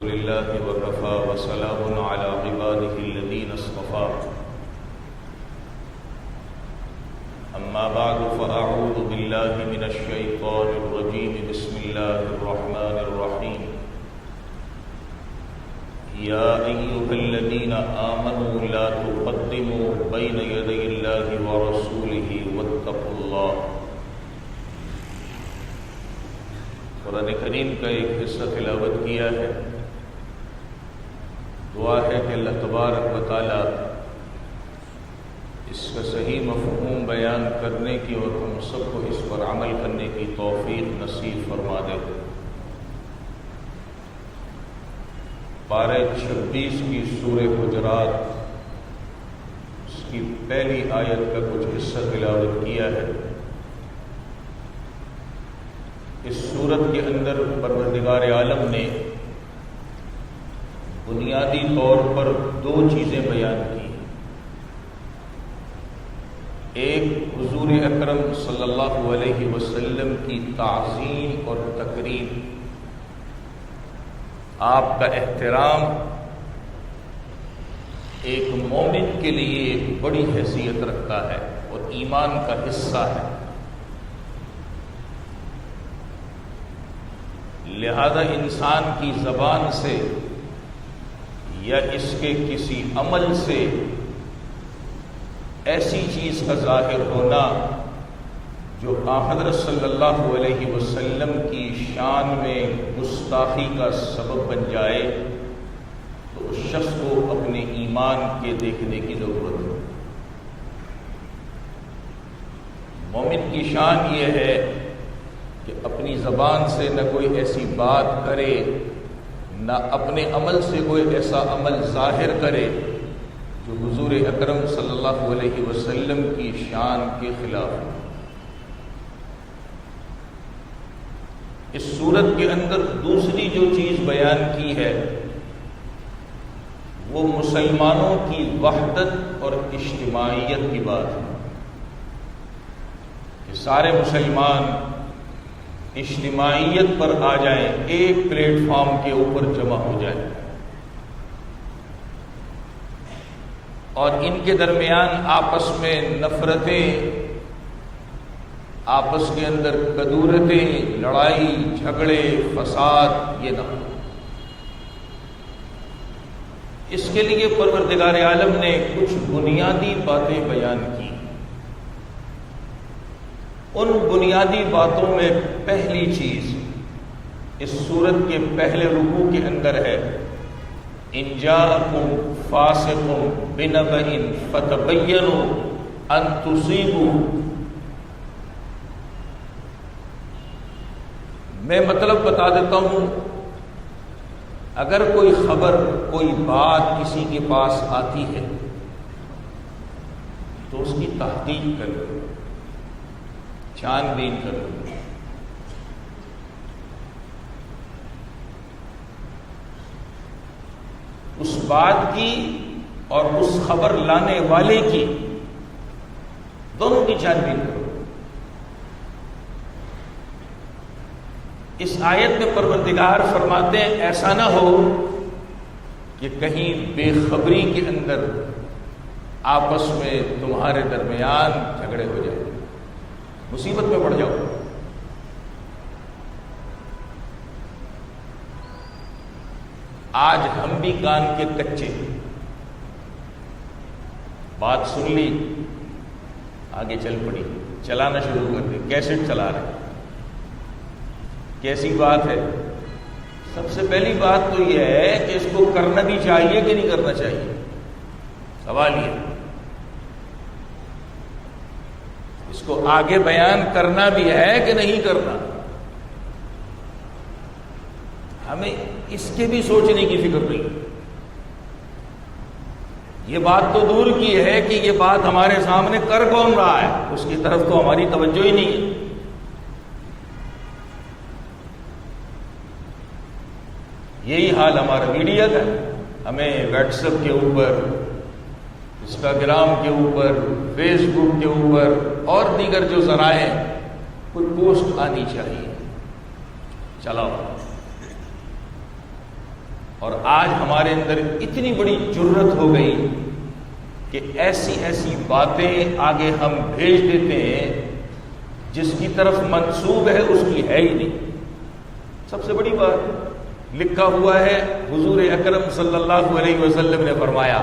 لله وكفى وسلام على عباده الذين اصطفى أما بعد فأعوذ بالله من الشيطان الرجيم بسم الله الرحمن الرحيم يا أيها الذين آمنوا لا تقدموا بين يدي الله ورسوله واتقوا الله۔ قرآن کریم کا ایک حصہ تلاوت کیا ہے۔ دعا ہے کہ اللہ تبارک و تعالی اس کا صحیح مفہوم بیان کرنے کی اور ہم سب کو اس پر عمل کرنے کی توفیق نصیب فرما دے۔ پارہ 26 کی سورہ حجرات اس کی پہلی آیت کا کچھ حصہ تلاوت کیا ہے۔ اس سورت کے اندر پروردگار عالم نے بنیادی طور پر دو چیزیں بیان کی۔ ایک حضور اکرم صلی اللہ علیہ وسلم کی تعظیم اور تکریم، آپ کا احترام ایک مومن کے لیے بڑی حیثیت رکھتا ہے اور ایمان کا حصہ ہے، لہذا انسان کی زبان سے یا اس کے کسی عمل سے ایسی چیز کا ظاہر ہونا جو حضرت صلی اللہ علیہ وسلم کی شان میں گستاخی کا سبب بن جائے تو اس شخص کو اپنے ایمان کے دیکھنے کی ضرورت ہے۔ مومن کی شان یہ ہے کہ اپنی زبان سے نہ کوئی ایسی بات کرے، نہ اپنے عمل سے کوئی ایسا عمل ظاہر کرے جو حضور اکرم صلی اللہ علیہ وسلم کی شان کے خلاف ہے۔ اس سورت کے اندر دوسری جو چیز بیان کی ہے وہ مسلمانوں کی وحدت اور اجتماعیت کی بات ہے کہ سارے مسلمان اجتماعیت پر آ جائیں، ایک پلیٹ فارم کے اوپر جمع ہو جائیں اور ان کے درمیان آپس میں نفرتیں، آپس کے اندر کدورتیں، لڑائی جھگڑے فساد یہ نہ ہو۔ اس کے لیے پروردگار عالم نے کچھ بنیادی باتیں بیان کی۔ ان بنیادی باتوں میں پہلی چیز اس سورت کے پہلے رکوع کے اندر ہے، ان جاءکم فاسق بنبأ فتبینوا ان تصیبوا۔ میں مطلب بتا دیتا ہوں، اگر کوئی خبر کوئی بات کسی کے پاس آتی ہے تو اس کی تحقیق کرو، چھان بین کرو۔ اس بات کی اور اس خبر لانے والے کی دونوں کی چھان بین کرو۔ اس آیت میں پروردگار فرماتے ہیں ایسا نہ ہو کہ کہیں بے خبری کے اندر آپس میں تمہارے درمیان جھگڑے ہو جائیں، مصیبت میں پڑ جاؤ۔ آج ہم بھی کان کے کچے، بات سن لی آگے چل پڑی، چلانا شروع کر دے، کیسٹ چلا رہے۔ کیسی بات ہے؟ سب سے پہلی بات تو یہ ہے کہ اس کو کرنا بھی چاہیے کہ نہیں کرنا چاہیے، سوال یہ۔ اس کو آگے بیان کرنا بھی ہے کہ نہیں کرنا، ہمیں اس کے بھی سوچنے کی فکر نہیں۔ یہ بات تو دور کی ہے کہ یہ بات ہمارے سامنے کر کون رہا ہے، اس کی طرف تو ہماری توجہ ہی نہیں ہے۔ یہی حال ہمارا میڈیا کا ہے، ہمیں واٹس ایپ کے اوپر، انسٹاگرام کے اوپر، فیس بک کے اوپر اور دیگر جو ذرائع کوئی پوسٹ آنی چاہیے، چلاؤ۔ اور آج ہمارے اندر اتنی بڑی جرت ہو گئی کہ ایسی ایسی باتیں آگے ہم بھیج دیتے ہیں جس کی طرف منسوب ہے اس کی ہے ہی نہیں۔ سب سے بڑی بات لکھا ہوا ہے، حضور اکرم صلی اللہ علیہ وسلم نے فرمایا،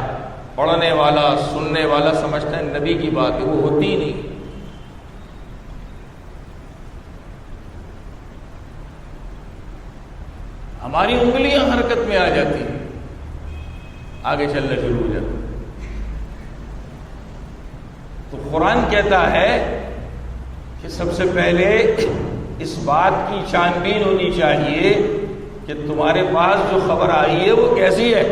پڑھنے والا سننے والا سمجھتا ہے نبی کی بات ہے، وہ ہوتی ہی نہیں۔ ہماری انگلیاں حرکت میں آ جاتی ہیں، آگے چلنا شروع ہو جاتا۔ تو قرآن کہتا ہے کہ سب سے پہلے اس بات کی چھان بین ہونی چاہیے کہ تمہارے پاس جو خبر آئی ہے وہ کیسی ہے۔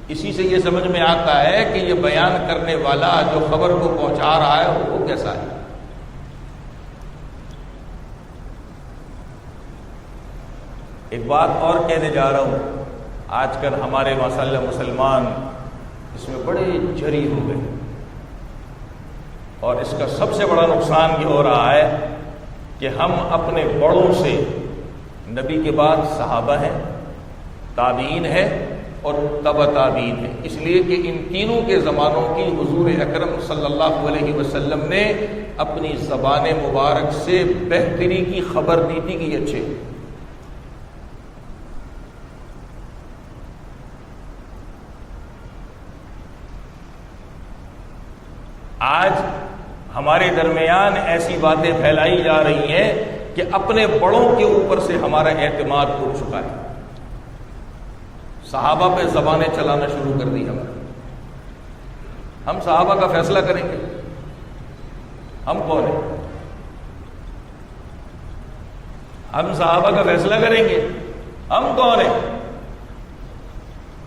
اسی سے یہ سمجھ میں آتا ہے کہ یہ بیان کرنے والا جو خبر کو پہنچا رہا ہے وہ کیسا ہے۔ ایک بات اور کہنے جا رہا ہوں، آج کل ہمارے ماشاءاللہ مسلمان اس میں بڑے جری ہو گئے، اور اس کا سب سے بڑا نقصان یہ ہو رہا ہے کہ ہم اپنے بڑوں سے، نبی کے بعد صحابہ ہیں، تابعین ہیں اور تبع تابعین ہیں، اس لیے کہ ان تینوں کے زمانوں کی حضور اکرم صلی اللہ علیہ وسلم نے اپنی زبان مبارک سے بہتری کی خبر دی تھی کہ یہ اچھے۔ آج ہمارے درمیان ایسی باتیں پھیلائی جا رہی ہیں کہ اپنے بڑوں کے اوپر سے ہمارا اعتماد اٹھ چکا ہے۔ صحابہ پہ زبانیں چلانا شروع کر دی ہم صحابہ کا فیصلہ کریں گے۔ ہم کون ہیں؟ ہم صحابہ کا فیصلہ کریں گے؟ ہم کون ہیں؟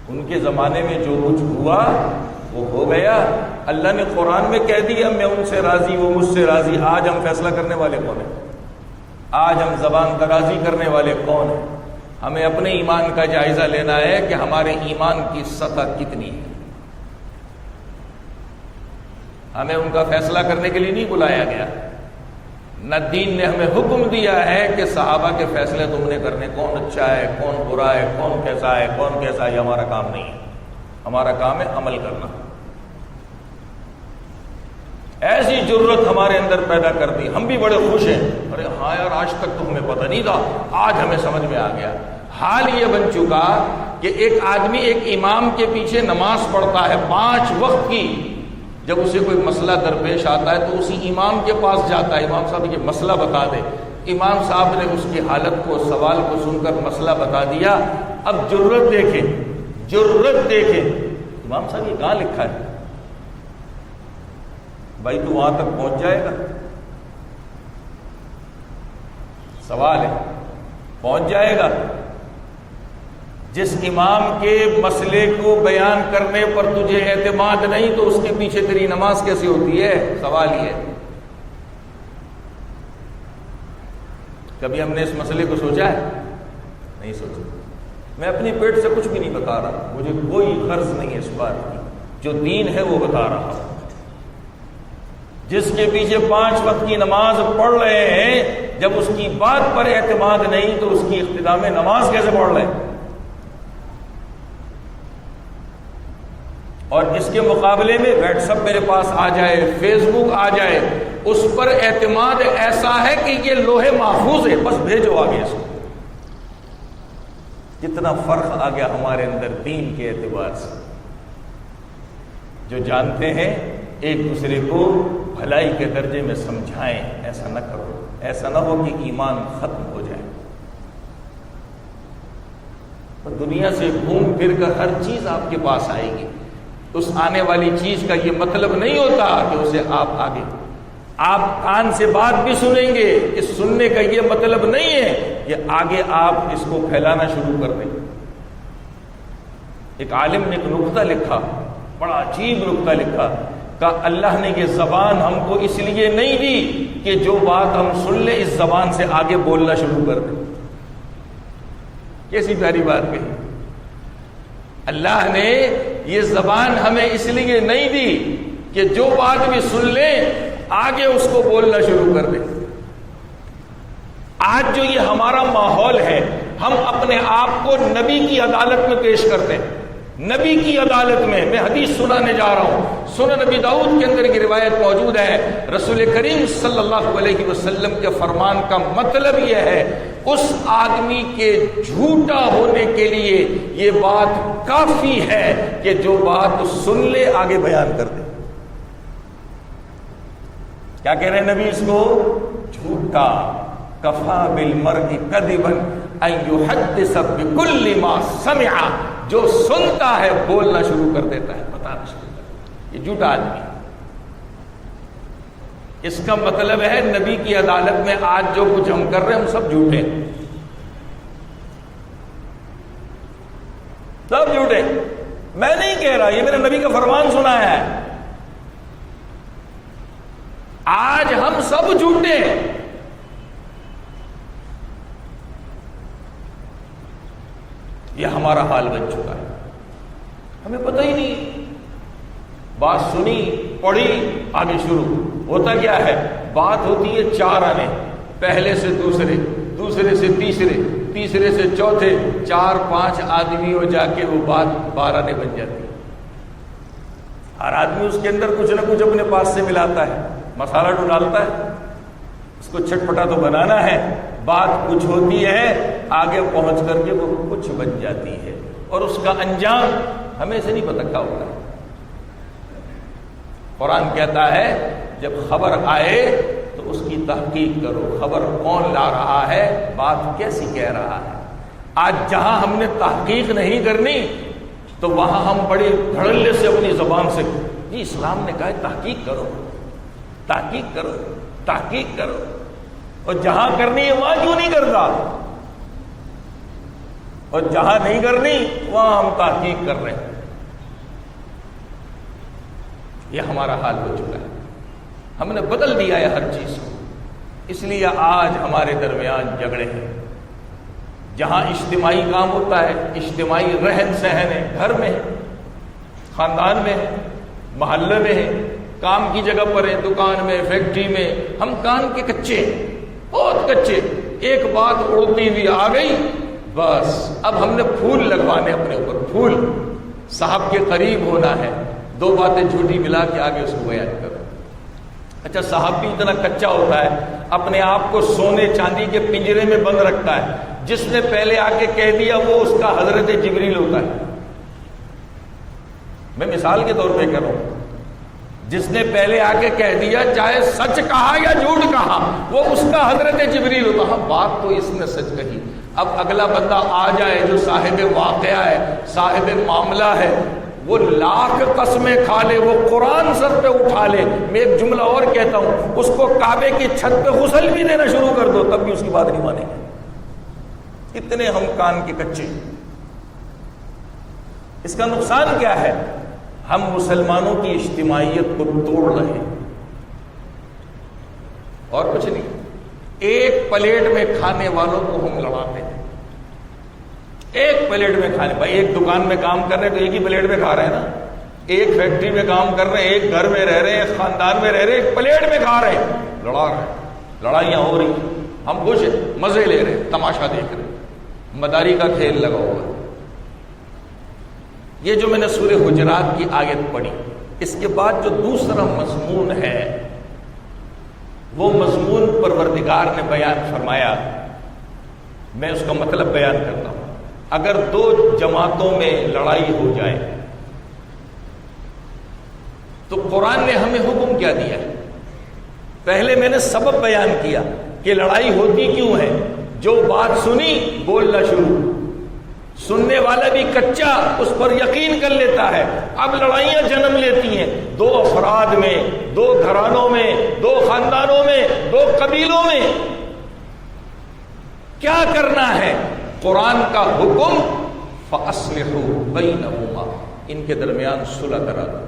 ان کے زمانے میں جو کچھ ہوا وہ ہو گیا، اللہ نے قرآن میں کہہ دیا میں ان سے راضی، وہ مجھ سے راضی۔ آج ہم فیصلہ کرنے والے کون ہیں؟ آج ہم زبان درازی کرنے والے کون ہیں؟ ہمیں اپنے ایمان کا جائزہ لینا ہے کہ ہمارے ایمان کی سطح کتنی ہے۔ ہمیں ان کا فیصلہ کرنے کے لیے نہیں بلایا گیا، نہ دین نے ہمیں حکم دیا ہے کہ صحابہ کے فیصلے تم نے کرنے، کون اچھا ہے، کون برا ہے، کون کیسا ہے، کون کیسا ہے۔ یہ ہمارا کام نہیں ہے، ہمارا کام ہے عمل کرنا۔ ایسی جرت ہمارے اندر پیدا کر دی، ہم بھی بڑے خوش ہیں، ارے ہاں یار آج تک تو ہمیں پتہ نہیں تھا، آج ہمیں سمجھ میں آ گیا۔ حال یہ بن چکا کہ ایک آدمی ایک امام کے پیچھے نماز پڑھتا ہے 5 وقت کی، جب اسے کوئی مسئلہ درپیش آتا ہے تو اسی امام کے پاس جاتا ہے، امام صاحب یہ مسئلہ بتا دے۔ امام صاحب نے اس کی حالت کو، سوال کو سن کر مسئلہ بتا دیا۔ اب جرت دیکھیں، جرت دیکھیں، امام صاحب یہ کہاں لکھا ہے؟ بھائی تو وہاں تک پہنچ جائے گا؟ سوال ہے، پہنچ جائے گا؟ جس امام کے مسئلے کو بیان کرنے پر تجھے اعتماد نہیں تو اس کے پیچھے تیری نماز کیسی ہوتی ہے؟ سوال یہ ہے۔ کبھی ہم نے اس مسئلے کو سوچا ہے؟ نہیں سوچا۔ میں اپنی پیٹ سے کچھ بھی نہیں بتا رہا، مجھے کوئی غرض نہیں ہے اس بات کی، جو دین ہے وہ بتا رہا ہوں۔ جس کے پیچھے 5 وقت کی نماز پڑھ رہے ہیں، جب اس کی بات پر اعتماد نہیں تو اس کی اقتداء میں نماز کیسے پڑھ رہے ہیں؟ اور اس کے مقابلے میں واٹس ایپ میرے پاس آ جائے، فیس بک آ جائے، اس پر اعتماد ایسا ہے کہ یہ لوہے محفوظ ہے، بس بھیجو آگے اس کو۔ کتنا فرق آ گیا ہمارے اندر دین کے اعتبار سے۔ جو جانتے ہیں ایک دوسرے کو بھلائی کے درجے میں سمجھائیں، ایسا نہ کرو، ایسا نہ ہو کہ ایمان ختم ہو جائے۔ دنیا سے گھوم پھر کر ہر چیز آپ کے پاس آئے گی، اس آنے والی چیز کا یہ مطلب نہیں ہوتا کہ اسے آپ کان سے بات بھی سنیں گے، اس سننے کا یہ مطلب نہیں ہے کہ آگے آپ اس کو پھیلانا شروع کر دیں۔ ایک عالم نے ایک نقطہ لکھا، بڑا عجیب نقطہ لکھا، کہ اللہ نے یہ زبان ہم کو اس لیے نہیں دی کہ جو بات ہم سن لیں اس زبان سے آگے بولنا شروع کر دیں۔ کیسی پیاری بات کہی۔ اللہ نے یہ زبان ہمیں اس لیے نہیں دی کہ جو بات بھی سن لیں آگے اس کو بولنا شروع کر دیں۔ آج جو یہ ہمارا ماحول ہے، ہم اپنے آپ کو نبی کی عدالت میں پیش کرتے ہیں. نبی کی عدالت میں میں حدیث سنانے جا رہا ہوں. سنن نبی داؤد کے اندر کی روایت موجود ہے. رسول کریم صلی اللہ علیہ وسلم کے فرمان کا مطلب یہ ہے اس آدمی کے جھوٹا ہونے کے لیے یہ بات کافی ہے کہ جو بات سن لے آگے بیان کر دے. کیا کہہ رہے ہیں نبی اس کو؟ جھوٹا. کفا بالمرء کذبا ان یحدث بکل ما سمع. جو سنتا ہے بولنا شروع کر دیتا ہے، بتانا شروع کر دیتا ہے. یہ جھوٹا آدمی. اس کا مطلب ہے نبی کی عدالت میں آج جو کچھ ہم کر رہے ہیں ہم سب جھوٹے، سب جھوٹے. میں نہیں کہہ رہا، یہ میرے نبی کا فرمان سنایا ہے. آج ہم سب جھوٹے ہیں. یہ ہمارا حال بن چکا ہے. ہمیں پتہ ہی نہیں. بات سنی، پڑھی، آگے شروع. ہوتا کیا ہے؟ بات ہوتی ہے 4 آنے، پہلے سے دوسرے، دوسرے سے تیسرے، تیسرے سے چوتھے، 4-5 آدمی ہو جا کے وہ بات 12 آنے بن جاتی ہے. ہر آدمی اس کے اندر کچھ نہ کچھ اپنے پاس سے ملاتا ہے، مسالہ تو ڈالتا ہے. اس کو چٹپٹا تو بنانا ہے. بات کچھ ہوتی ہے، آگے پہنچ کر کے وہ کچھ بن جاتی ہے، اور اس کا انجام ہمیں سے نہیں پتہ کیا ہوتا ہے. قرآن کہتا ہے جب خبر آئے تو اس کی تحقیق کرو. خبر کون لا رہا ہے، بات کیسی کہہ رہا ہے. آج جہاں ہم نے تحقیق نہیں کرنی تو وہاں ہم بڑے دھڑلے سے اپنی زبان سے جی اسلام نے کہا ہے تحقیق کرو، تحقیق کرو، تحقیق کرو. اور جہاں کرنی ہے وہاں کیوں نہیں کرتا؟ اور جہاں نہیں کرنی وہاں ہم تحقیق کر رہے ہیں. یہ ہمارا حال ہو چکا ہے. ہم نے بدل دیا ہے ہر چیز کو. اس لیے آج ہمارے درمیان جھگڑے ہیں. جہاں اجتماعی کام ہوتا ہے، اجتماعی رہن سہن ہے، گھر میں ہے، خاندان میں ہے، محلے میں ہے، کام کی جگہ پر ہے، دکان میں، فیکٹری میں، ہم کان کے کچے ہیں، بہت کچے. ایک بات اڑتی ہوئی آ گئی، بس اب ہم نے پھول لگوانے اپنے اوپر. پھول صاحب کے قریب ہونا ہے، 2 باتیں جھوٹی ملا کے آگے اس کو بیان کرو. اچھا صاحب بھی اتنا کچا ہوتا ہے، اپنے آپ کو سونے چاندی کے پنجرے میں بند رکھتا ہے. جس نے پہلے آ کے کہہ دیا وہ اس کا حضرت جبریل ہوتا ہے. میں مثال کے طور پہ کہہ رہا ہوں. جس نے پہلے آ کے کہہ دیا چاہے سچ کہا یا جھوٹ کہا وہ اس کا حضرت جبریل ہوتا. ہاں بات تو اس نے سچ کہی. اب اگلا بندہ آ جائے جو صاحب واقعہ ہے، صاحب معاملہ ہے، وہ لاکھ قسمیں کھا لے، وہ قرآن سر پہ اٹھا لے. میں ایک جملہ اور کہتا ہوں، اس کو کعبے کی چھت پہ غسل بھی دینا شروع کر دو تب بھی اس کی بات نہیں مانیں گے. اتنے ہم کان کے کچے. اس کا نقصان کیا ہے؟ ہم مسلمانوں کی اجتماعیت کو توڑ رہے ہیں اور کچھ نہیں. ایک پلیٹ میں کھانے والوں کو ہم لڑاتے ہیں. ایک پلیٹ میں کھانے، بھائی ایک دکان میں کام کر رہے ہیں تو ایک ہی پلیٹ میں کھا رہے ہیں نا. ایک فیکٹری میں کام کر رہے ہیں، ایک گھر میں رہ رہے ہیں، ایک خاندان میں رہ رہے ہیں، ایک پلیٹ میں کھا رہے ہیں، لڑا رہے ہیں، لڑائیاں ہو رہی ہیں. ہم خوش ہیں، مزے لے رہے ہیں، تماشا دیکھ رہے ہیں، مداری کا کھیل لگا ہوا ہے. یہ جو میں نے سورہ حجرات کی آیت پڑھی، اس کے بعد جو دوسرا مضمون ہے وہ مضمون پروردگار نے بیان فرمایا. میں اس کا مطلب بیان کرتا ہوں. اگر 2 جماعتوں میں لڑائی ہو جائے تو قرآن نے ہمیں حکم کیا دیا ہے؟ پہلے میں نے سبب بیان کیا کہ لڑائی ہوتی کیوں ہے. جو بات سنی بولنا شروع، سننے والا بھی کچا اس پر یقین کر لیتا ہے. اب لڑائیاں جنم لیتی ہیں 2 افراد میں، 2 گھرانوں میں، 2 خاندانوں میں، 2 قبیلوں میں. کیا کرنا ہے؟ قرآن کا حکم فَأَصْلِحُوا بَيْنَهُمَا، ان کے درمیان صلح کرا دو.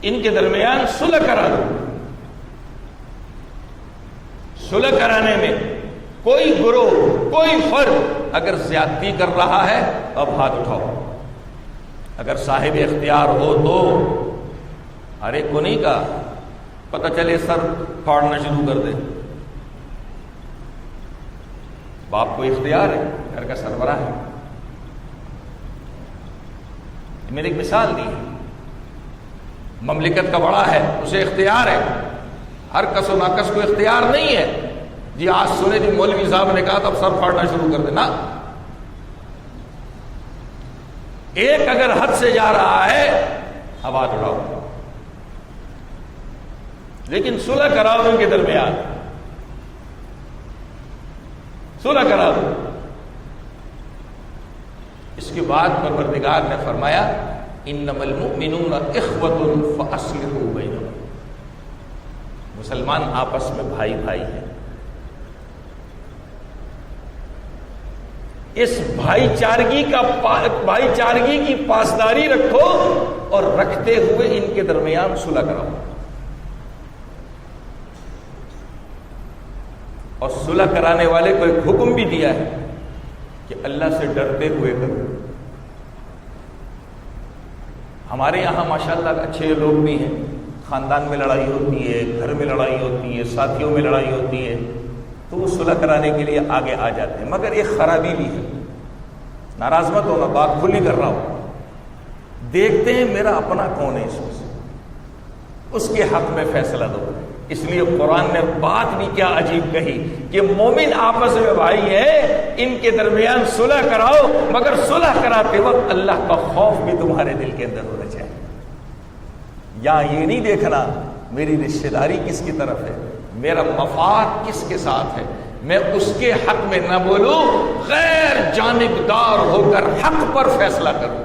ان کے درمیان صلح کرا دو. صلح کرانے میں کوئی گروہ، کوئی فرد اگر زیادتی کر رہا ہے اب ہاتھ اٹھاؤ. اگر صاحب اختیار ہو تو ہر ایک کو نہیں کہا پتہ چلے سر پھاڑنا شروع کر دے. باپ کو اختیار ہے، گھر کا سربراہ ہے. میں نے ایک مثال دی، مملکت کا بڑا ہے، اسے اختیار ہے. ہر کس و ناکس کو اختیار نہیں ہے جی آج سنے جی مولوی صاحب نے کہا تو اب سر پھاڑنا شروع کر دینا. ایک اگر حد سے جا رہا ہے آواز اٹھاؤ، لیکن صلح کراؤ ان کے درمیان، صلح کرا دو. اس کے بعد پروردگار نے فرمایا انما المؤمنون اخوۃ فاصلحوا بینہم. مسلمان آپس میں بھائی بھائی ہیں. اس بھائی چارگی کی پاسداری رکھو اور رکھتے ہوئے ان کے درمیان صلح کراؤ. اور صلح کرانے والے کو ایک حکم بھی دیا ہے کہ اللہ سے ڈرتے ہوئے کرو. ہمارے یہاں ماشاءاللہ اچھے لوگ بھی ہیں، خاندان میں لڑائی ہوتی ہے، گھر میں لڑائی ہوتی ہے، ساتھیوں میں لڑائی ہوتی ہے، تو وہ صلح کرانے کے لیے آگے آ جاتے ہیں. مگر ایک خرابی بھی ہے، ناراض مت ہونا، بات کھلی کر رہا ہوں. دیکھتے ہیں میرا اپنا کون ہے، اس کے حق میں فیصلہ دو. اس لیے قرآن نے بات بھی کیا عجیب کہی کہ مومن آپس میں بھائی ہیں، ان کے درمیان صلح کراؤ، مگر صلح کراتے وقت اللہ کا خوف بھی تمہارے دل کے اندر ہونا چاہیے. یا یہ نہیں دیکھنا میری رشتہ داری کس کی طرف ہے، میرا مفاد کس کے ساتھ ہے، میں اس کے حق میں نہ بولوں، غیر جانبدار ہو کر حق پر فیصلہ کروں.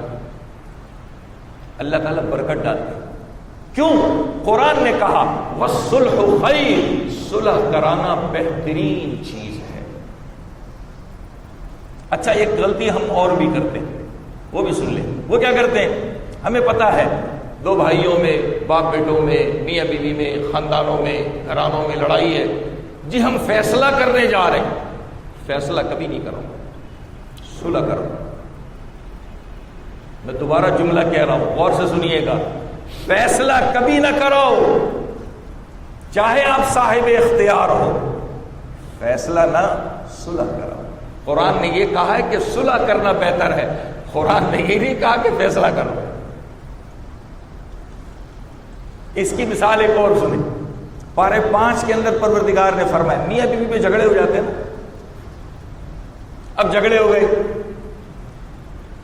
اللہ تعالیٰ برکت ڈالتے. کیوں؟ قرآن نے کہا وَالصُّلْحُ خَيْرٌ، صلح کرانا بہترین چیز ہے. اچھا ایک غلطی ہم اور بھی کرتے ہیں، وہ بھی سن لیں. وہ کیا کرتے ہیں؟ ہمیں پتا ہے دو بھائیوں میں، باپ بیٹوں میں، میاں بیوی میں، خاندانوں میں، گھرانوں میں لڑائی ہے جی، ہم فیصلہ کرنے جا رہے ہیں. فیصلہ کبھی نہیں کرو، صلح کرو. میں دوبارہ جملہ کہہ رہا ہوں، غور سے سنیے گا. فیصلہ کبھی نہ کرو، چاہے آپ صاحب اختیار ہو، فیصلہ نہ صلح کرو. قرآن نے یہ کہا ہے کہ صلح کرنا بہتر ہے، قرآن نے یہ نہیں کہا کہ فیصلہ کرو. اس کی مثال ایک اور سنیں. پارے 5 کے اندر پروردگار نے فرمایا میاں بیوی پہ جھگڑے ہو جاتے ہیں نا. اب جھگڑے ہو گئے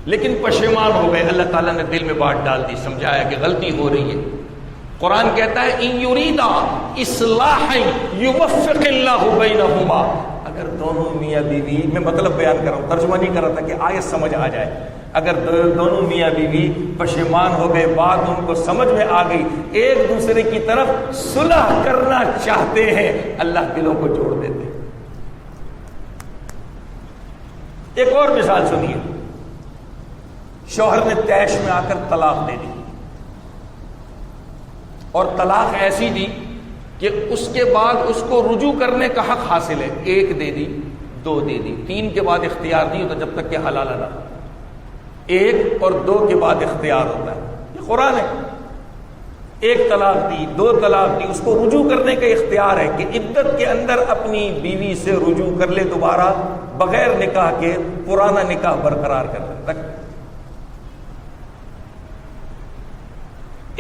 لیکن پشیمان ہو گئے، اللہ تعالیٰ نے دل میں بات ڈال دی، سمجھایا کہ غلطی ہو رہی ہے. قرآن کہتا ہے ان یریدا اصلاحا یوفق اللہ بینہما. اگر دونوں میاں بیوی، میں مطلب بیان کر رہا ہوں، ترجمہ نہیں کر رہا تھا کہ آیت سمجھ آ جائے. اگر دونوں میاں بیوی پشیمان ہو گئے، بات ان کو سمجھ میں آ گئی، ایک دوسرے کی طرف صلح کرنا چاہتے ہیں، اللہ دلوں کو جوڑ دیتے. ایک اور مثال سنیے. شوہر نے طیش میں آ کر طلاق دے دی، اور طلاق ایسی دی کہ اس کے بعد اس کو رجوع کرنے کا حق حاصل ہے. 1 دے دی، 2 دے دی، 3 کے بعد اختیار نہیں ہوتا جب تک کہ حلال نہ. 1 اور 2 کے بعد اختیار ہوتا ہے. یہ قرآن ہے. 1 طلاق دی، 2 طلاق دی، اس کو رجوع کرنے کا اختیار ہے کہ عدت کے اندر اپنی بیوی سے رجوع کر لے دوبارہ، بغیر نکاح کے پرانا نکاح برقرار کر لے تک.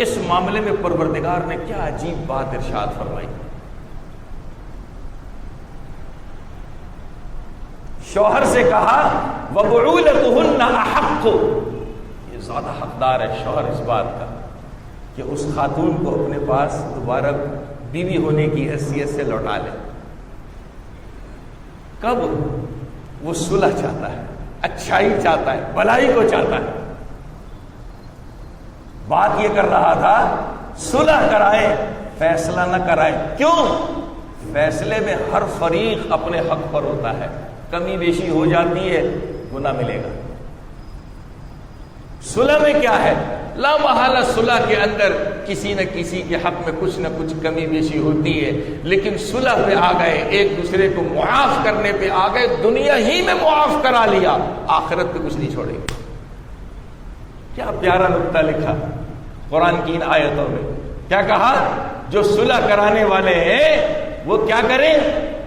اس معاملے میں پروردگار نے کیا عجیب بات ارشاد فرمائی. شوہر سے کہا وَبُعُولَتُهُنَّ أَحَقُّ، یہ زیادہ حقدار ہے شوہر اس بات کا کہ اس خاتون کو اپنے پاس دوبارہ بیوی ہونے کی حیثیت سے لوٹا لے. کب؟ وہ صلح چاہتا ہے، اچھائی چاہتا ہے، بھلائی کو چاہتا ہے. بات یہ کر رہا تھا صلح کرائیں، فیصلہ نہ کرائیں. کیوں؟ فیصلے میں ہر فریق اپنے حق پر ہوتا ہے، کمی بیشی ہو جاتی ہے گناہ ملے گا. صلح میں کیا ہے؟ لا محالہ صلح کے اندر کسی نہ کسی کے حق میں کچھ نہ کچھ کمی بیشی ہوتی ہے، لیکن صلح پہ آ گئے، ایک دوسرے کو معاف کرنے پہ آ گئے، دنیا ہی میں معاف کرا لیا، آخرت پہ کچھ نہیں چھوڑے گا. کیا پیارا نقطہ لکھا قرآن کی ان آیتوں میں. کیا کہا؟ جو صلح کرانے والے ہیں وہ کیا کریں؟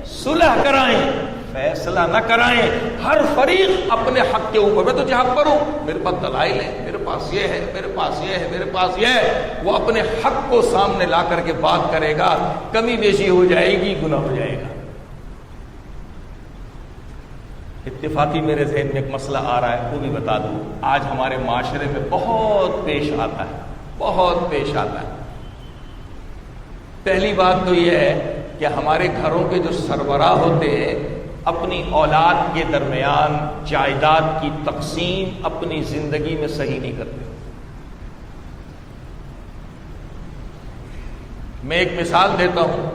صلح کرائیں، فیصلہ نہ کرائیں۔ ہر فریق اپنے حق کے اوپر، میں تو جہاں پر ہوں، میرے پاس دلائل ہے، میرے پاس یہ ہے، میرے پاس یہ ہے، میرے پاس یہ ہے، وہ اپنے حق کو سامنے لا کر کے بات کرے گا، کمی بیشی ہو جائے گی، گناہ ہو جائے گا۔ اتفاقی میرے ذہن میں ایک مسئلہ آ رہا ہے، وہ بھی بتا دوں، آج ہمارے معاشرے میں بہت پیش آتا ہے، بہت پیش آتا ہے۔ پہلی بات تو یہ ہے کہ ہمارے گھروں کے جو سربراہ ہوتے ہیں اپنی اولاد کے درمیان جائیداد کی تقسیم اپنی زندگی میں صحیح نہیں کرتے۔ میں ایک مثال دیتا ہوں،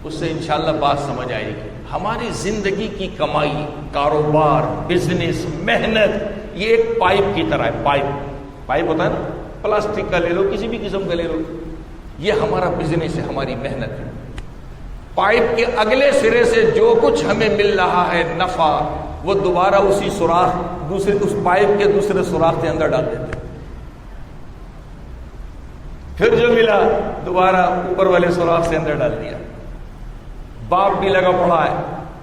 اس سے انشاءاللہ بات سمجھ آئے گی۔ ہماری زندگی کی کمائی، کاروبار، بزنس، محنت، یہ ایک پائپ کی طرح ہے۔ پائپ ہوتا ہے نا، پلاسٹک کا لے لو، کسی بھی قسم کا لے لو، یہ ہمارا بزنس ہے، ہماری محنت ہے۔ پائپ کے اگلے سرے سے جو کچھ ہمیں مل رہا ہے نفع، وہ دوبارہ اسی سوراخ، اس پائپ کے دوسرے سوراخ کے اندر ڈال دیتے، پھر جو ملا دوبارہ اوپر والے سوراخ سے اندر ڈال دیا۔ باپ بھی لگا پڑا ہے،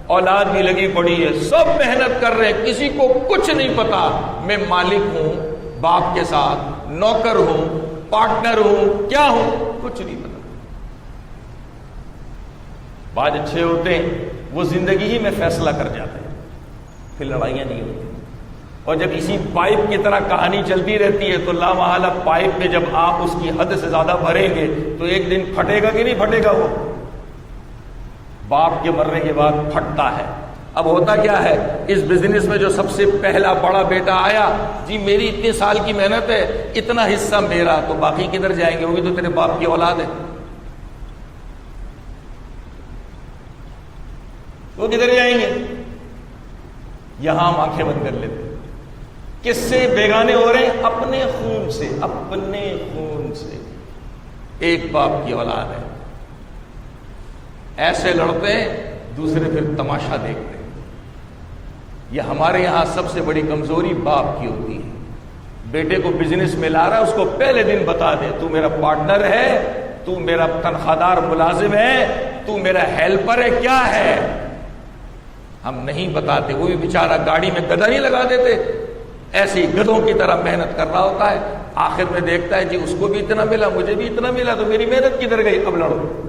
اولاد بھی لگی پڑی ہے، سب محنت کر رہے ہیں، کسی کو کچھ نہیں پتا میں مالک ہوں باپ کے ساتھ، نوکر ہوں، پارٹنر ہوں، کیا ہوں، کچھ نہیں پتا۔ بعض اچھے ہوتے ہیں وہ زندگی ہی میں فیصلہ کر جاتے ہیں، پھر لڑائیاں نہیں ہوتی۔ اور جب اسی پائپ کی طرح کہانی چلتی رہتی ہے تو لا محالہ پائپ میں جب آپ اس کی حد سے زیادہ بھریں گے تو ایک دن پھٹے گا کہ نہیں پھٹے گا؟ وہ باپ کے مرنے کے بعد پھٹتا ہے۔ اب ہوتا کیا ہے، اس بزنس میں جو سب سے پہلا بڑا بیٹا آیا، جی میری اتنے سال کی محنت ہے، اتنا حصہ میرا، تو باقی کدھر جائیں گے؟ وہ بھی تو تیرے باپ کی اولاد ہے، وہ کدھر جائیں گے؟ یہاں ہم آنکھیں بند کر لیتے۔ کس سے بیگانے ہو رہے ہیں؟ اپنے خون سے، اپنے خون سے۔ ایک باپ کی اولاد ہے، ایسے لڑتے ہیں، دوسرے پھر تماشا دیکھتے ہیں۔ یہ ہمارے یہاں سب سے بڑی کمزوری باپ کی ہوتی ہے۔ بیٹے کو بزنس میں لا رہا ہے، اس کو پہلے دن بتا دے تو میرا پارٹنر ہے، تو میرا تنخواہ دار ملازم ہے، تو میرا ہیلپر ہے، کیا ہے؟ ہم نہیں بتاتے، وہ بھی بیچارہ گاڑی میں گدھا نہیں لگا دیتے، ایسی گدھوں کی طرح محنت کر رہا ہوتا ہے، آخر میں دیکھتا ہے جی اس کو بھی اتنا ملا، مجھے بھی اتنا ملا، تو میری محنت کدھر گئی؟ اب لڑو۔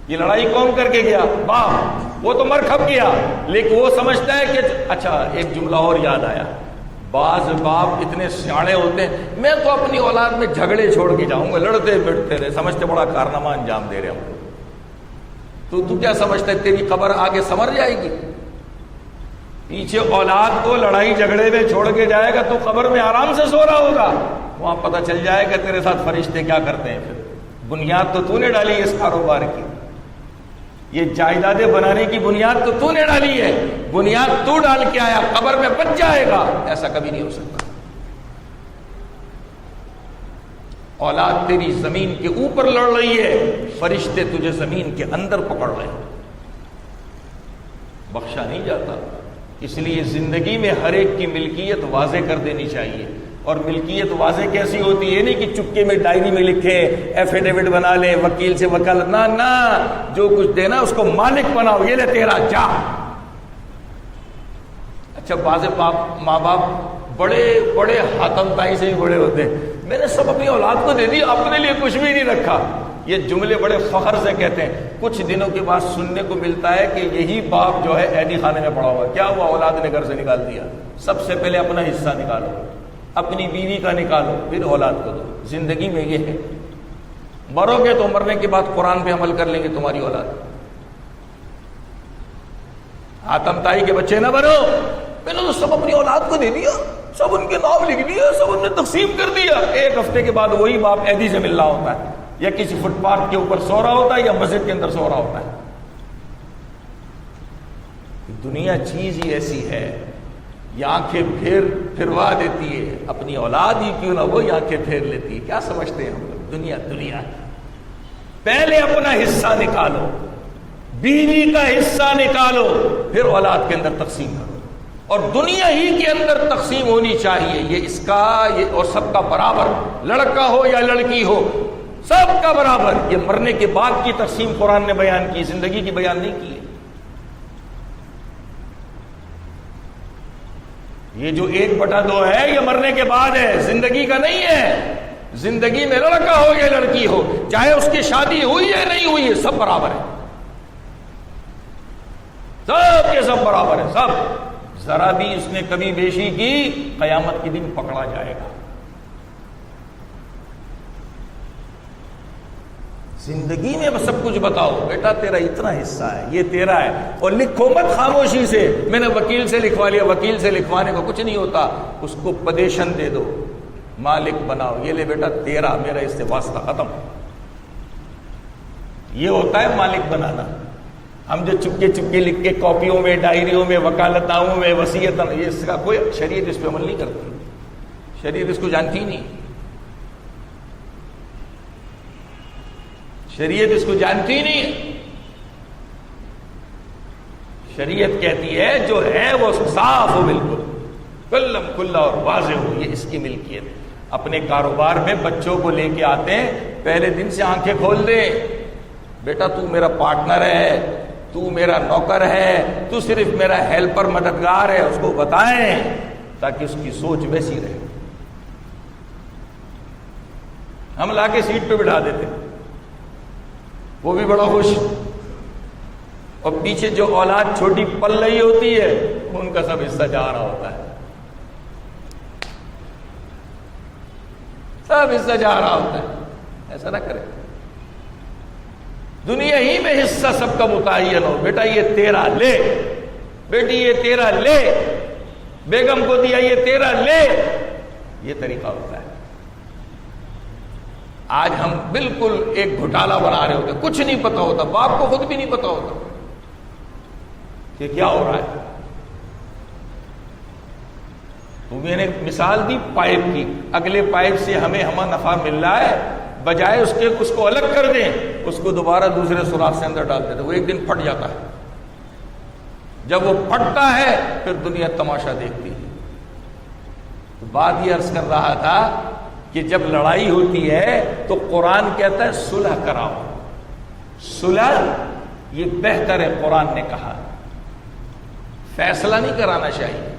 یہ لڑائی کون کر کے گیا؟ باپ۔ وہ تو مر کھپ گیا، لیکن وہ سمجھتا ہے کہ اچھا ایک جملہ اور یاد آیا، بعض باپ اتنے سیاڑے ہوتے ہیں، میں تو اپنی اولاد میں جھگڑے چھوڑ کے جاؤں گا، لڑتے بڑھتے رہے، سمجھتے بڑا کارنامہ انجام دے رہے ہم۔ تو کیا سمجھتا ہے تیری قبر آگے سمر جائے گی؟ پیچھے اولاد کو لڑائی جھگڑے میں چھوڑ کے جائے گا تو قبر میں آرام سے سو رہا ہوگا، وہاں پتہ چل جائے گا تیرے ساتھ فرشتے کیا کرتے ہیں۔ پھر بنیاد تو نے ڈالی اس کاروبار کی، یہ جائیدادیں بنانے کی بنیاد تو نے ڈالی ہے، بنیاد تو ڈال کے آیا، قبر میں بچ جائے گا، ایسا کبھی نہیں ہو سکتا۔ اولاد تیری زمین کے اوپر لڑ رہی ہے، فرشتے تجھے زمین کے اندر پکڑ رہے ہیں، بخشا نہیں جاتا۔ اس لیے زندگی میں ہر ایک کی ملکیت واضح کر دینی چاہیے۔ اور ملکیت واضح کیسی ہوتی ہے؟ نہیں کہ چپکے میں ڈائری میں لکھے، ایفیڈیوٹ بنا لے، وکیل سے وکالت، نہ جو کچھ دینا اس کو مالک بناؤ، یہ لے تیرا، جا۔ اچھا بعض ماں باپ بڑے بڑے حاتم تائی سے بھی بڑے ہوتے ہیں، میں نے سب اپنی اولاد کو دے دی، اپنے لیے کچھ بھی نہیں رکھا۔ یہ جملے بڑے فخر سے کہتے ہیں، کچھ دنوں کے بعد سننے کو ملتا ہے کہ یہی باپ جو ہے عیدی خانے میں پڑا ہوا ہے۔ کیا ہوا؟ اولاد نے گھر سے نکال دیا۔ سب سے پہلے اپنا حصہ نکالو، اپنی بیوی کا نکالو، پھر اولاد کو دو۔ زندگی میں یہ ہے، مرو گے تو مرنے کے بعد قرآن پہ عمل کر لیں گے تمہاری اولاد۔ حاتم تائی کے بچے نہ بنو، میں نے تو سب اپنی اولاد کو دے دیا، سب ان کے نام لکھ دیا، سب ان نے تقسیم کر دیا۔ ایک ہفتے کے بعد وہی باپ عیدی سے مل رہا ہوتا ہے، یا کسی فٹ پاتھ کے اوپر سو رہا ہوتا ہے، یا مسجد کے اندر سو رہا ہوتا ہے۔ دنیا چیز ہی ایسی ہے، یہ آنکھیں پھروا دیتی ہے، اپنی اولاد ہی کیوں نہ وہ آنکھیں پھیر لیتی ہے۔ کیا سمجھتے ہیں ہم لوگ؟ دنیا پہلے اپنا حصہ نکالو، بیوی کا حصہ نکالو، پھر اولاد کے اندر تقسیم کرو۔ اور دنیا ہی کے اندر تقسیم ہونی چاہیے، یہ اس کا یہ اور سب کا برابر، لڑکا ہو یا لڑکی ہو، سب کا برابر. یہ مرنے کے بعد کی تقسیم قرآن نے بیان کی، زندگی کی بیان نہیں کی ہے. یہ جو 1/2 ہے یہ مرنے کے بعد ہے، زندگی کا نہیں ہے. زندگی میں لڑکا ہو یا لڑکی ہو، چاہے اس کی شادی ہوئی ہے نہیں ہوئی ہے، سب برابر ہے. سب کے سب برابر ہے، سب. ذرا بھی اس نے کمی بیشی کی، قیامت کے دن پکڑا جائے گا. زندگی میں سب کچھ بتاؤ، بیٹا تیرا اتنا حصہ ہے، یہ تیرا ہے، اور لکھو مت خاموشی سے. میں نے وکیل سے لکھوا لیا، وکیل سے لکھوانے کو کچھ نہیں ہوتا. اس کو پوزیشن دے دو، مالک بناؤ. یہ لے بیٹا تیرا، میرا اس سے واسطہ ختم. یہ ہوتا ہے مالک بنانا. ہم جو چپکے چپکے لکھ کے کاپیوں میں، ڈائریوں میں، وکالتاؤں میں، وصیت، یہ اس کا کوئی شریعت اس پہ عمل نہیں کرتی. شریعت اس کو جانتی نہیں. شریعت اس کو جانتی نہیں. شریعت کہتی ہے جو ہے وہ صاف ہو، بالکل کلم کھلا اور واضح ہو، یہ اس کی ملکیت. اپنے کاروبار میں بچوں کو لے کے آتے ہیں، پہلے دن سے آنکھیں کھول دیں. بیٹا تو میرا پارٹنر ہے، تو میرا نوکر ہے، تو صرف میرا ہیلپر، مددگار ہے. اس کو بتائیں تاکہ اس کی سوچ ویسی رہے. ہم لا کے سیٹ پہ بٹھا دیتے، وہ بھی بڑا خوش، اور پیچھے جو اولاد چھوٹی پل رہی ہوتی ہے ان کا سب حصہ جا رہا ہوتا ہے. سب حصہ جا رہا ہوتا ہے. ایسا نہ کرے. دنیا ہی میں حصہ سب کا متعین ہو. بیٹا یہ تیرا لے، بیٹی یہ تیرا لے، بیگم کو دیا یہ تیرا لے. یہ طریقہ ہوتا ہے. آج ہم بالکل ایک گھوٹالہ بنا رہے ہوتے، کچھ نہیں پتا ہوتا، باپ کو خود بھی نہیں پتا ہوتا کہ کیا ہو رہا ہے. تو میں نے مثال دی پائپ کی. اگلے پائپ سے ہمیں نفع مل رہا ہے، بجائے اس کے اس کو الگ کر دیں، اس کو دوبارہ دوسرے سوراخ سے اندر ڈال دیتے. وہ ایک دن پھٹ جاتا ہے. جب وہ پھٹتا ہے پھر دنیا تماشا دیکھتی ہے. تو بات یہ عرض کر رہا تھا کہ جب لڑائی ہوتی ہے تو قرآن کہتا ہے صلح کراؤ. صلح یہ بہتر ہے. قرآن نے کہا فیصلہ نہیں کرانا چاہیے.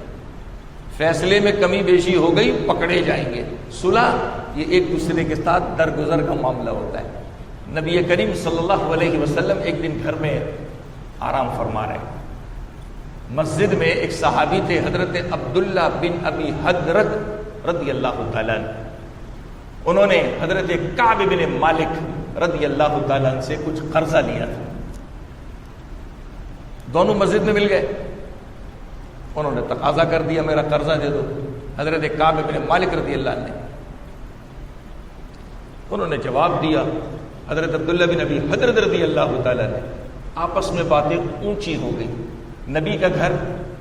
فیصلے میں کمی بیشی ہو گئی پکڑے جائیں گے. صلح یہ ایک دوسرے کے ساتھ درگزر کا معاملہ ہوتا ہے. نبی کریم صلی اللہ علیہ وسلم ایک دن گھر میں آرام فرما رہے. مسجد میں ایک صحابی تھے، حضرت عبداللہ بن ابی حدرد رضی اللہ تعالیٰ عنہ. انہوں نے حضرت کعب بن مالک رضی اللہ تعالیٰ عنہ سے کچھ قرضہ لیا تھا. دونوں مسجد میں مل گئے. انہوں نے تقاضا کر دیا میرا قرضہ دے دو. حضرت کعب بن مالک رضی اللہ عنہ نے انہوں نے جواب دیا. حضرت عبداللہ بن ابی حدرد رضی اللہ تعالیٰ نے آپس میں باتیں اونچی ہو گئی. نبی کا گھر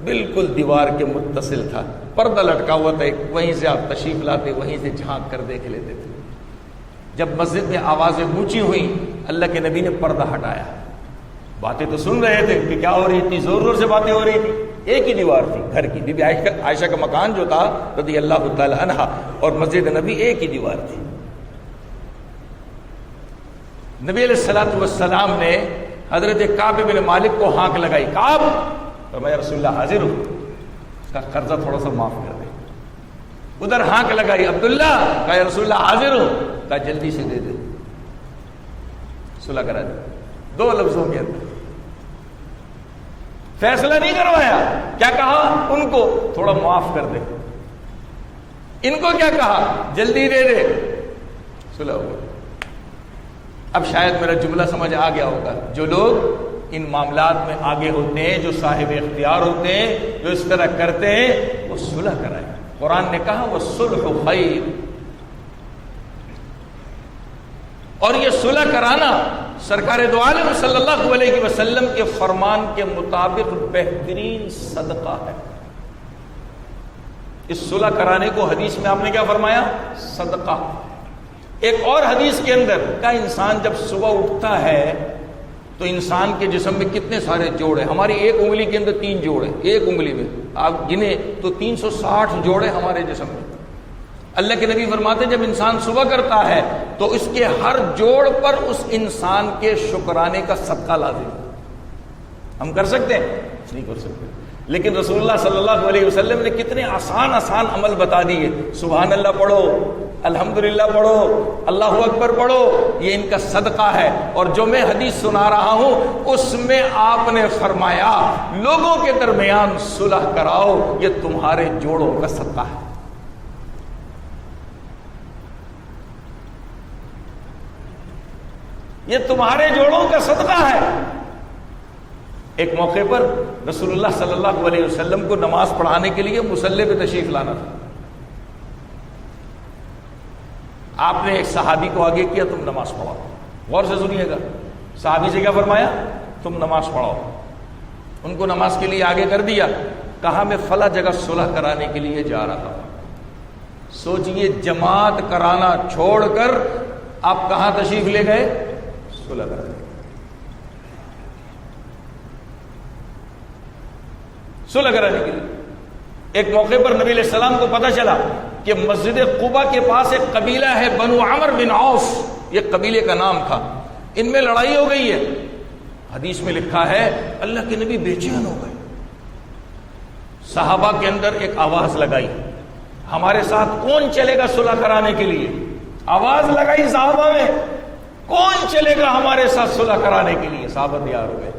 بالکل دیوار کے متصل تھا، پردہ لٹکا ہوا تھا. وہیں سے آپ تشریف لاتے، وہیں سے جھانک کر دیکھ لیتے تھے. جب مسجد میں آوازیں اونچی ہوئیں اللہ کے نبی نے پردہ ہٹایا. باتیں تو سن رہے تھے کہ کیا ہو رہی تھی، زور زور سے باتیں ہو رہی تھی. ایک ہی دیوار تھی گھر کی. بی بی عائشہ کا مکان جو تھا رضی اللہ تعالی عنہا اور مسجد نبی ایک ہی دیوار تھی. نبی علیہ الصلوۃ والسلام نے حضرت کعب بن مالک کو ہانک لگائی. کعب، فرمایا رسول اللہ حاضر ہوں، اس کا قرضہ تھوڑا سا معاف کر دیں. ادھر ہانک لگائی. عبداللہ، کہا رسول اللہ حاضر ہوں، کہا جلدی سے دے دے، صلح کرا دے. 2 لفظوں کے اندر فیصلہ نہیں کروایا. کیا کہا؟ ان کو تھوڑا معاف کر دے. ان کو کیا کہا؟ جلدی دے دے، صلح ہو گئی. اب شاید میرا جملہ سمجھ آ گیا ہوگا. جو لوگ ان معاملات میں آگے ہوتے ہیں، جو صاحب اختیار ہوتے ہیں، جو اس طرح کرتے ہیں، وہ صلح کرائیں. قرآن نے کہا وَالصُّلْحُ خَيْرٌ. اور یہ صلح کرانا سرکار دو عالم صلی اللہ علیہ وسلم کے فرمان کے مطابق بہترین صدقہ ہے. اس صلح کرانے کو حدیث میں آپ نے کیا فرمایا؟ صدقہ. ایک اور حدیث کے اندر کا انسان جب صبح اٹھتا ہے تو انسان کے جسم میں کتنے سارے جوڑ ہیں. ہماری ایک انگلی کے اندر 3 جوڑ ہیں. ایک انگلی میں آپ گنے تو 360 جوڑ ہیں ہمارے جسم میں. اللہ کے نبی فرماتے ہیں جب انسان صبح کرتا ہے تو اس کے ہر جوڑ پر اس انسان کے شکرانے کا صدقہ لازم ہے۔ ہم کر سکتے ہیں؟ نہیں کر سکتے، لیکن رسول اللہ صلی اللہ علیہ وسلم نے کتنے آسان آسان عمل بتا دیے۔ سبحان اللہ پڑھو، الحمدللہ پڑھو، اللہ اکبر پڑھو، یہ ان کا صدقہ ہے۔ اور جو میں حدیث سنا رہا ہوں اس میں آپ نے فرمایا لوگوں کے درمیان صلح کراؤ، یہ تمہارے جوڑوں کا صدقہ ہے۔ یہ تمہارے جوڑوں کا صدقہ ہے۔ ایک موقع پر رسول اللہ صلی اللہ علیہ وسلم کو نماز پڑھانے کے لیے مصلی پہ تشریف لانا تھا۔ آپ نے ایک صحابی کو آگے کیا، تم نماز پڑھاؤ۔ غور سے سنیے گا، صحابی سے کیا فرمایا؟ تم نماز پڑھاؤ۔ ان کو نماز کے لیے آگے کر دیا، کہا میں فلاں جگہ صلح کرانے کے لیے جا رہا ہوں۔ سوچئے جماعت کرانا چھوڑ کر آپ کہاں تشریف لے گئے؟ صلح کرانے۔ صلح کرانے کے لیے ایک موقع پر نبی علیہ السلام کو پتہ چلا کہ مسجد قباء کے پاس ایک قبیلہ ہے بنو عمر بن عوف، یہ قبیلے کا نام تھا، ان میں لڑائی ہو گئی ہے۔ حدیث میں لکھا ہے اللہ کے نبی بے چین ہو گئے، صحابہ کے اندر ایک آواز لگائی، ہمارے ساتھ کون چلے گا صلح کرانے کے لیے؟ آواز لگائی صحابہ میں، کون چلے گا ہمارے ساتھ صلح کرانے کے لیے؟ صحابہ تیار ہو گئے،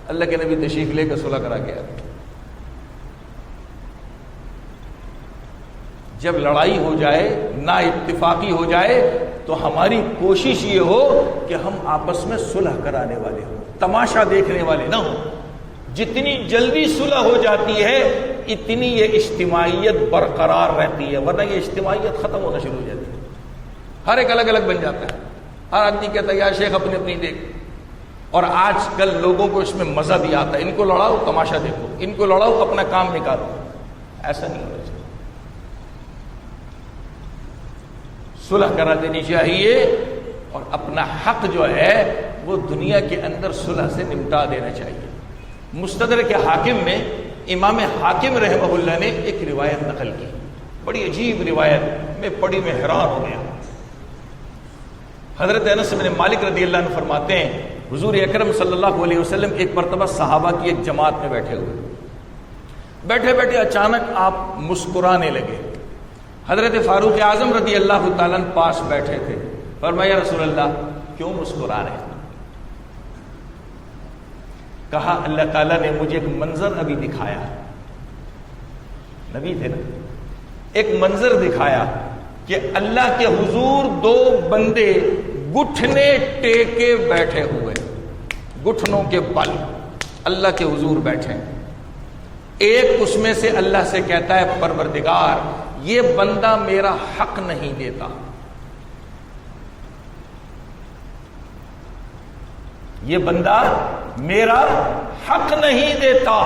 اللہ کے نبی تشریف لے کر صلح کرا کے آئے۔ جب لڑائی ہو جائے، نا اتفاقی ہو جائے، تو ہماری کوشش یہ ہو کہ ہم آپس میں صلح کرانے والے ہوں، تماشا دیکھنے والے نہ ہوں۔ جتنی جلدی صلح ہو جاتی ہے اتنی یہ اجتماعیت برقرار رہتی ہے، ورنہ یہ اجتماعیت ختم ہونا شروع ہو جاتی ہے، ہر ایک الگ الگ بن جاتا ہے، ہر آدمی کہتا ہے یار شیخ اپنی اپنی دیکھ۔ اور آج کل لوگوں کو اس میں مزہ بھی آتا ہے، ان کو لڑاؤ تماشا دیکھو، ان کو لڑاؤ اپنا کام نکالو۔ ایسا نہیں ہونا چاہیے، صلح کرا دینی چاہیے، اور اپنا حق جو ہے وہ دنیا کے اندر صلح سے نمٹا دینا چاہیے۔ مستدرک حاکم میں امام حاکم رحمہ اللہ نے ایک روایت نقل کی، بڑی عجیب روایت، میں پڑھی میں حیران ہو گیا۔ حضرت انس بن مالک رضی اللہ عنہ فرماتے ہیں حضور اکرم صلی اللہ علیہ وسلم ایک مرتبہ صحابہ کی ایک جماعت میں بیٹھے ہوئے، بیٹھے بیٹھے اچانک آپ مسکرانے لگے۔ حضرت فاروق اعظم رضی اللہ تعالیٰ عنہ پاس بیٹھے تھے، فرمایا رسول اللہ کیوں مسکرا رہے ہیں؟ کہا اللہ تعالیٰ نے مجھے ایک منظر ابھی دکھایا، نبی تھے نا، ایک منظر دکھایا کہ اللہ کے حضور دو بندے گھٹنے ٹیکے بیٹھے ہوئے، گھٹنوں کے بل اللہ کے حضور بیٹھے، ایک اس میں سے اللہ سے کہتا ہے پروردگار یہ بندہ میرا حق نہیں دیتا، یہ بندہ میرا حق نہیں دیتا،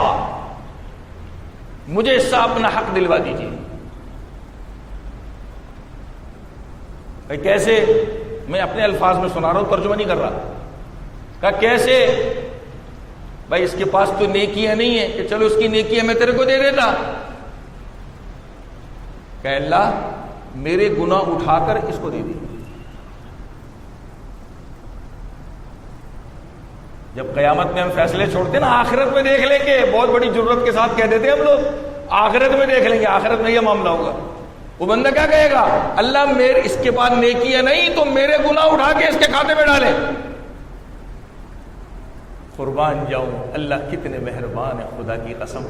مجھے اس سے اپنا حق دلوا دیجیے۔ بھائی کیسے؟ میں اپنے الفاظ میں سنا رہا ہوں، ترجمہ نہیں کر رہا۔ کہا کیسے؟ بھائی اس کے پاس تو نیکیاں نہیں ہے کہ چلو اس کی نیکیاں میں تیرے کو دے دیتا۔ کہ اللہ میرے گناہ اٹھا کر اس کو دے دی۔ جب قیامت میں ہم فیصلے چھوڑتے ہیں نا، آخرت میں دیکھ لیں گے، بہت بڑی جرت کے ساتھ کہہ دیتے ہیں ہم لوگ، آخرت میں دیکھ لیں گے، آخرت میں یہ معاملہ ہوگا۔ وہ بندہ کیا کہے گا؟ اللہ میرے اس کے بعد نیکیاں نہیں تو میرے گناہ اٹھا کے اس کے کھاتے میں ڈالے۔ قربان جاؤں، اللہ کتنے مہربان ہے، خدا کی قسم۔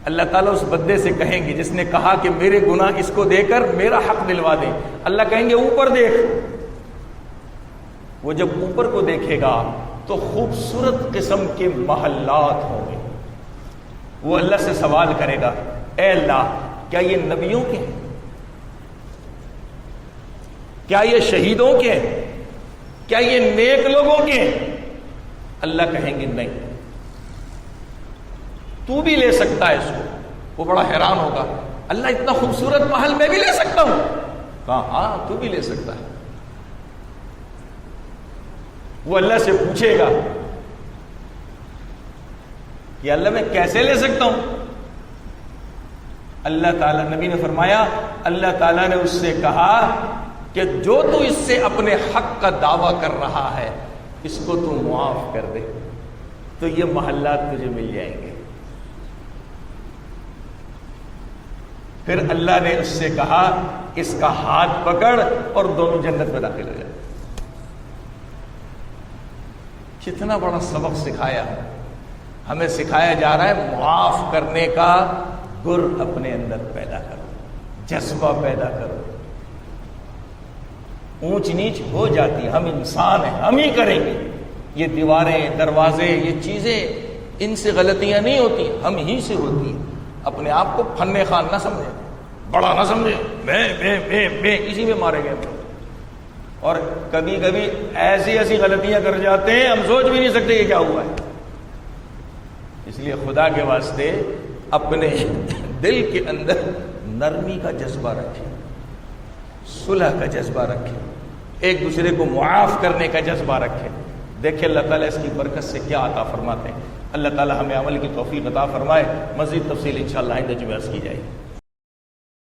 اللہ تعالیٰ اس بندے سے کہیں گے جس نے کہا کہ میرے گناہ اس کو دے کر میرا حق دلوا دے، اللہ کہیں گے اوپر دیکھ۔ وہ جب اوپر کو دیکھے گا تو خوبصورت قسم کے محلات ہوں گے۔ وہ اللہ سے سوال کرے گا، اے اللہ کیا یہ نبیوں کے ہیں؟ کیا یہ شہیدوں کے ہیں؟ کیا یہ نیک لوگوں کے ہیں؟ اللہ کہیں گے نہیں، تو بھی لے سکتا ہے اس کو۔ وہ بڑا حیران ہوگا، اللہ اتنا خوبصورت محل میں بھی لے سکتا ہوں؟ کہا ہاں تو بھی لے سکتا ہے۔ وہ اللہ سے پوچھے گا کہ اللہ میں کیسے لے سکتا ہوں؟ اللہ تعالیٰ، نبی نے فرمایا اللہ تعالیٰ نے اس سے کہا کہ جو تو اس سے اپنے حق کا دعویٰ کر رہا ہے اس کو تو معاف کر دے تو یہ محلات تجھے مل جائیں گے۔ پھر اللہ نے اس سے کہا اس کا ہاتھ پکڑ اور دونوں جنت میں داخل ہو جائے۔ کتنا بڑا سبق سکھایا، ہمیں سکھایا جا رہا ہے معاف کرنے کا گر اپنے اندر پیدا کرو، جذبہ پیدا کرو۔ اونچ نیچ ہو جاتی ہے، ہم انسان ہیں، ہم ہی کریں گے۔ یہ دیواریں، دروازے، یہ چیزیں، ان سے غلطیاں نہیں ہوتی، ہم ہی سے ہوتی ہیں۔ اپنے آپ کو فن خان نہ سمجھے، بڑا نہ سمجھے، میں اسی میں مارے گئے۔ اور کبھی کبھی ایسی غلطیاں کر جاتے ہیں ہم سوچ بھی نہیں سکتے یہ کیا ہوا ہے۔ اس لیے خدا کے واسطے اپنے دل کے اندر نرمی کا جذبہ رکھیں، صلح کا جذبہ رکھیں، ایک دوسرے کو معاف کرنے کا جذبہ رکھیں۔ دیکھیں اللہ تعالیٰ اس کی برکت سے کیا عطا فرماتے ہیں۔ اللہ تعالیٰ ہمیں عمل کی توفیق عطا فرمائے۔ مزید تفصیل انشاءاللہ آئندہ جمعہ کی جائے گی۔